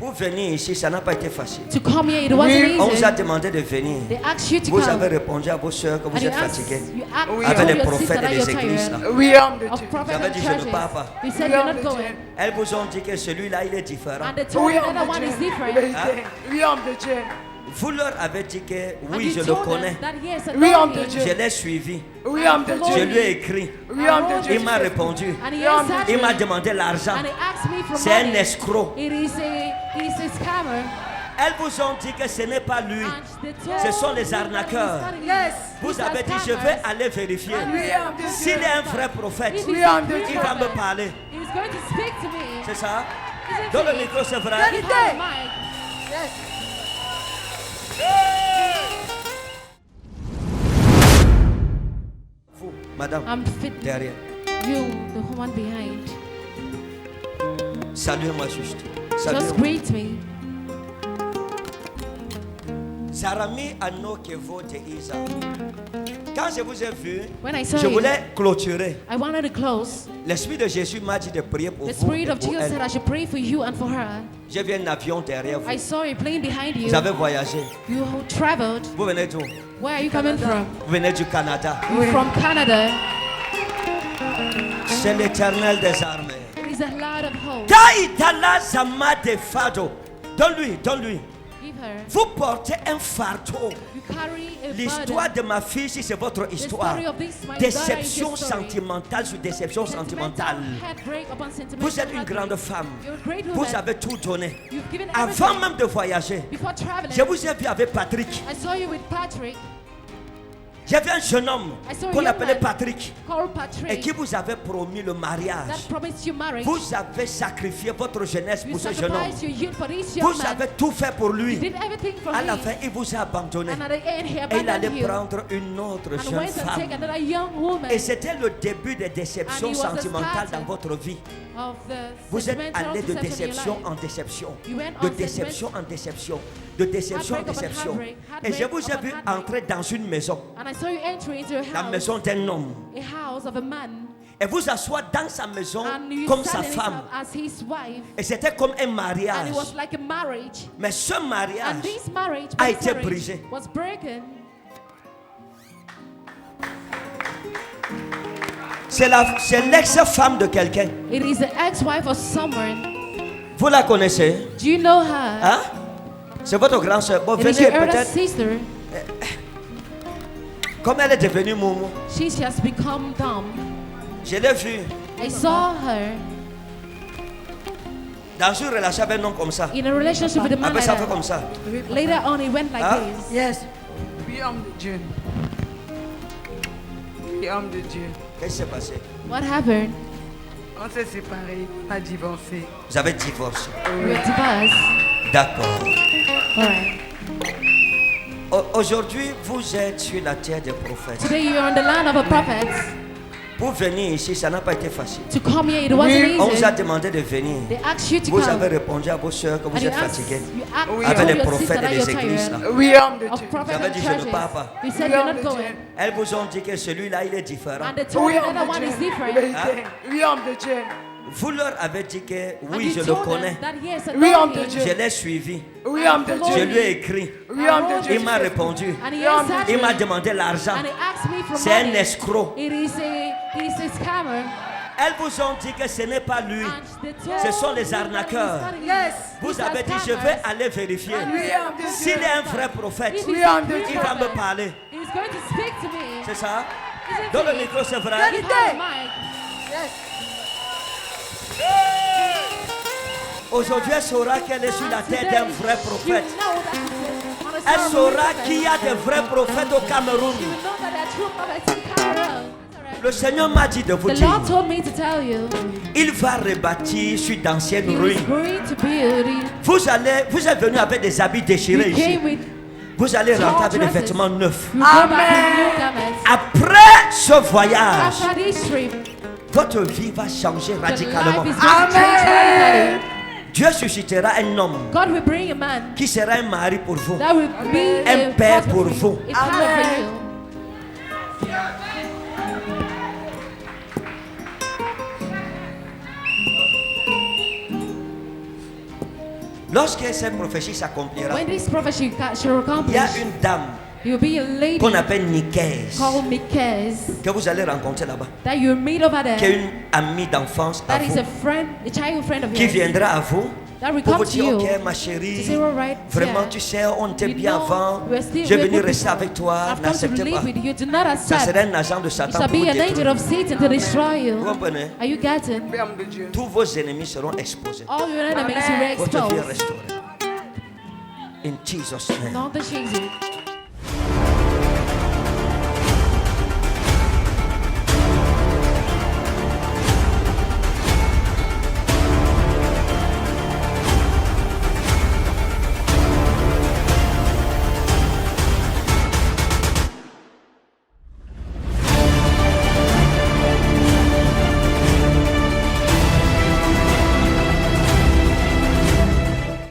Pour venir ici, ça n'a pas été facile. To come here, it wasn't On vous a easy. demandé de venir. They asked you to Vous come. avez répondu à vos soeurs que vous And you êtes asked, fatigués. you Oui. told Avec les your prophètes sister et that les you're églises. tired Là. Oui, homme de of Dieu. prophets J'avais and dit, je ne churches. pars pas. They said Oui, you're homme not de going. Dieu. Elles vous ont dit que celui-là, il est différent. And they told Oui, you the homme other de one is Dieu. different. Vérité. Oui, homme de Dieu. Vous leur avez dit que And oui, you je le told connais. them that yes, I Oui, know homme de him. Dieu. Je l'ai suivi. Oui, homme de Je Dieu. lui ai écrit. Oui, homme de Dieu. Il m'a répondu. And he Oui, homme de answered Il me. m'a demandé l'argent. And he asked me for C'est un money. escroc. It is a scammer. Elles vous ont dit que ce n'est pas lui. And they told Ce sont les me that arnaqueurs. he's not- Yes. Vous These are avez dit, je scammers. vais aller vérifier. And Oui, he said, homme de Dieu. S'il est un vrai prophète, if Oui, he's a homme de true il va me prophet, parler. he's going to speak to me. C'est ça? Isn't Dans le he? micro, c'est vrai. Give her the mic. Yes. Vous, madame, I'm fit. derrière. You, the one behind. Saluez-moi juste. Just Saluez-moi. greet me. Zarami Anokevo de Isa. Quand je vous ai vu, When I saw je you, voulais clôturer. I wanted to close. L'Esprit de Jésus m'a dit de prier pour The vous Spirit et of pour Jesus said I elle. should pray for you and for her. J'ai vu un avion derrière I vous. saw a plane behind you. Vous avez voyagé. You traveled. Vous venez d'où? Where are you coming from? Vous venez du Canada. You're from Canada. C'est l'Éternel des armées. It is a lot of hope. Kaitala Zama de Fado. Donne-lui, donne-lui. Give her. Vous portez un fardeau. You carry a L'histoire burden. de ma fille, si c'est votre The histoire. story of this, my Déception daughter, is your story. sentimentale sur déception sentimentale. Heartbreak upon sentimental Vous êtes une heartbreak. grande femme. You're a great Vous woman. avez tout donné. You've given Avant everything. même de voyager, Before traveling, je vous ai vu avec Patrick. I saw you with Patrick. J'ai vu un jeune homme I saw a qu'on young appelait man Patrick called et Patrick qui vous avait promis le that mariage. promised you marriage. Vous avez sacrifié votre jeunesse You pour ce jeune homme. sacrificed your youth for this young Vous man. avez tout fait pour You lui. did everything for À la him. fin, il vous a abandonné. And at the end, he Et il abandoned allait you. prendre une autre And jeune went and femme. take another young woman Et c'était le début des déceptions And he was the sentimentales starter dans votre vie. of the Vous êtes sentimental allé de deception in déception your en life. déception, You went de on déception en déception, de déception en Heartbreak upon déception. heartbreak, Et je vous ai heartbreak vu upon heartbreak. entrer dans une maison, And I saw you enter into a la house, maison d'un homme, a house of a man, et vous asseoir dans sa maison and you comme sat sa in femme. as his wife, Et c'était comme un and mariage. it was like a marriage. Mais ce And mariage, this marriage, a this été marriage brisé. was broken. c'est l'ex-femme de quelqu'un. It is the ex-wife of someone. Vous la connaissez? Do you know her? Hein? C'est votre grand-sœur. Bon, It is venez your elder peut-être. sister. Comme elle est devenue moumou, She has become dumb. je l'ai vue I saw her dans une relation avec un homme comme ça. in a relationship with a man Après like ça fait that. comme ça. Later on, it went like Huh? this. Yes. Oui, homme de Dieu. Oui, homme de Dieu. Qu'est-ce qui s'est passé? What happened? On s'est séparés, on a divorcé. Vous avez divorcé. We were divorced. D'accord. All right. Aujourd'hui, vous êtes sur la terre des prophètes. Today you are on the land of a prophet. Pour venir ici, ça n'a pas été facile. To come here, it wasn't On vous a easy. demandé de venir. They asked you to Vous come. avez répondu à vos soeurs que And vous you êtes asked, fatigués. you asked Oui, avec told les your prophètes sister et that les you're églises, tired là. Oui, homme de of Dieu. prophets J'avais and dit, je ne churches. pars pas. They said Oui, you're homme not de going. Dieu. Elles vous ont dit que celui-là, il est différent. And they told Oui, you the homme other de one is Dieu. different. Vérité. Oui, homme de Dieu. Vous leur avez dit que And oui, you je le told them connais. that yes, I Oui, know homme de him. Dieu. Je l'ai suivi. Oui, homme de Je Dieu. lui ai écrit. Oui, homme de Dieu. Il m'a répondu. And he Oui, homme de answered Il me. m'a demandé l'argent. And he asked me for C'est un money. escroc. It is a scammer. Elles vous ont dit que ce n'est pas lui. And they told Ce sont les me that arnaqueurs. he's not- Yes. Vous These are avez dit, je scammers. vais aller vérifier. And Oui, homme de S'il Dieu. est un vrai prophète, If Oui, he's a homme de true il va me prophet, parler. he's going to speak to me. C'est ça? Isn't Dans le he? micro, c'est vrai. Give her the mic. Yes. Aujourd'hui, elle saura qu'elle est sur la tête d'un vrai prophète. You know that he's on a Elle ceremony saura prophet. qu'il y a des vrais prophètes au Cameroun. You know that there are true prophets in Cameroon. Le Seigneur m'a dit de vous The dire, Lord told me to tell you, il va rebâtir sur d'anciennes He was ruines. going to build it. Vous êtes venu avec des habits déchirés You ici. came with Vous allez rentrer avec des dresses. vêtements neufs. you go back with new garments. Après ce voyage, After this trip, votre vie va changer your radicalement. life is going to change radically. Dieu suscitera un homme God will bring a man qui sera un mari pour vous. that will be Un a père husband pour for vous. you, a father for you. Lorsque cette prophétie s'accomplira, When this prophecy shall il y a accomplish, une dame you'll be a lady qu'on appelle Nicaise called Mikaz que vous allez rencontrer là-bas, that you'll meet over qui est there. une amie d'enfance à That is vous, a friend, a childhood friend of qui yours. viendra à vous That will pour vous come to dire, you. ok ma To chérie, say, all right, vraiment yeah. tu sais, on était You bien know, avant, we're still- j'ai we're venu good rester before. avec toi, I've come to n'acceptez live pas. with you. Do not Ça accept. serait un agent de You Satan shall pour vous be an angel détruire. of Satan to destroy Vous you. comprenez? Are you getting? Ferme de Dieu. Tous vos ennemis seront exposés. All your enemies will be Votre vie est exposed. restaurée. In Jesus' name. Not the Jesus.